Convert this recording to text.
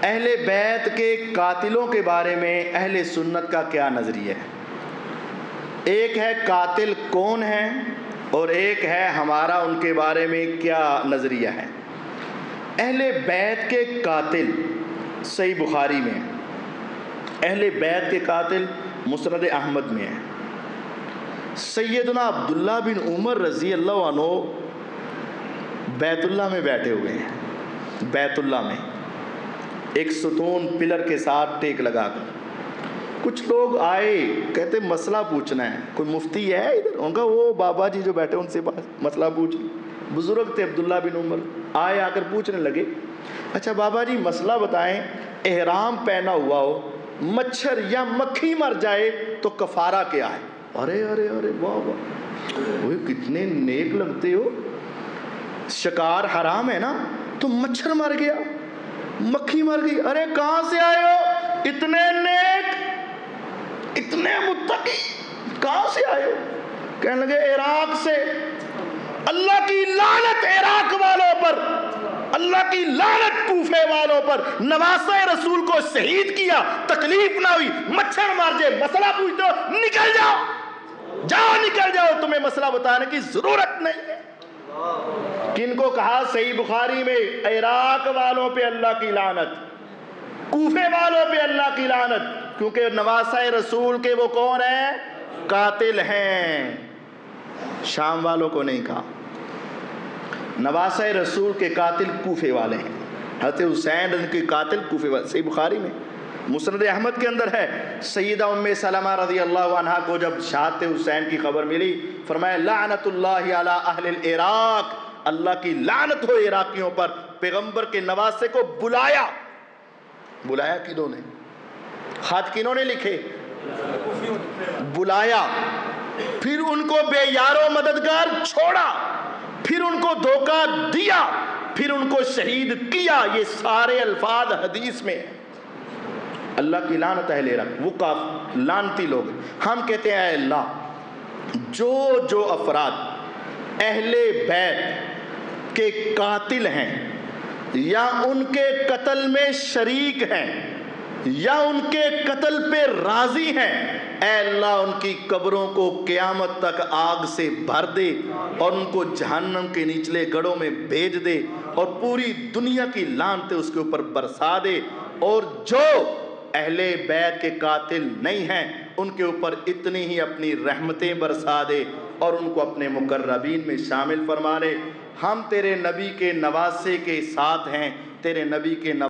اہل بیت کے قاتلوں کے بارے میں اہل سنت کا کیا نظریہ ہے؟ ایک ہے قاتل کون ہے اور ایک ہے ہمارا ان کے بارے میں کیا نظریہ ہے۔ اہل بیت کے قاتل صحیح بخاری میں ہے، اہل بیت کے قاتل مسند احمد میں ہے۔ سیدنا عبداللہ بن عمر رضی اللہ عنہ بیت اللہ میں بیٹھے ہوئے ہیں، بیت اللہ میں ایک ستون پلر کے ساتھ ٹیک لگا کر کچھ لوگ آئے، کہتے مسئلہ پوچھنا ہے، کوئی مفتی ہے ادھر؟ ان کا وہ بابا جی جو بیٹھے ان سے مسئلہ پوچھ لیں۔ بزرگ تھے عبداللہ بن عمر، آئے آ کر پوچھنے لگے، اچھا بابا جی مسئلہ بتائیں، احرام پہنا ہوا ہو، مچھر یا مکھی مر جائے تو کفارہ کیا ہے؟ ارے ارے ارے واہ واہ، وہ کتنے نیک لگتے ہو، شکار حرام ہے نا، تو مچھر مر گیا، مکھی مر گئی، ارے کہاں سے آئے ہو، اتنے نیک، اتنے متقی، کہاں سے آئے ہو؟ کہنے لگے عراق سے۔ اللہ کی لعنت عراق والوں پر، اللہ کی لعنت کوفے والوں پر، نواسہ رسول کو شہید کیا، تکلیف نہ ہوئی، مچھر مار جائے، مسئلہ پوچھتے ہو، نکل جاؤ، جاؤ نکل جاؤ، تمہیں مسئلہ بتانے کی ضرورت نہیں ہے۔ کن کو کہا؟ صحیح بخاری میں، عراق والوں پہ اللہ کی لعنت، کوفے والوں پہ اللہ کی لعنت، کیونکہ نواسہ رسول کے وہ کون ہیں؟ قاتل ہیں۔ شام والوں کو نہیں کہا، نواسہ رسول کے قاتل کوفے والے ہیں، حضرت حسین ان کے قاتل کوفے والے۔ صحیح بخاری میں مسند احمد کے اندر ہے، سیدہ ام سلمہ رضی اللہ عنہا کو جب شہادت حسین کی خبر ملی، فرمایا لعنت اللہ علی اہل العراق، اللہ کی لعنت ہو عراقیوں پر۔ پیغمبر کے نواسے کو بلایا، بلایا کنہوں نے؟ خط کنہوں نے لکھے؟ بلایا، پھر ان کو بے یار و مددگار چھوڑا، پھر ان کو دھوکہ دیا، پھر ان کو شہید کیا۔ یہ سارے الفاظ حدیث میں ہیں۔ اللہ کی لعنت اہل عراق، وہ لعنتی لوگ ہیں۔ ہم کہتے ہیں اے اللہ، جو افراد اہل بیت کے قاتل ہیں یا ان کے قتل میں شریک ہیں یا ان کے قتل پہ راضی ہیں، اے اللہ ان کی قبروں کو قیامت تک آگ سے بھر دے اور ان کو جہنم کے نچلے گڑھوں میں بھیج دے اور پوری دنیا کی لعنت اس کے اوپر برسا دے، اور جو اہل بیت کے قاتل نہیں ہیں ان کے اوپر اتنی ہی اپنی رحمتیں برسا دے اور ان کو اپنے مقربین میں شامل فرما لے۔ ہم تیرے نبی کے نواسے کے ساتھ ہیں، تیرے نبی کے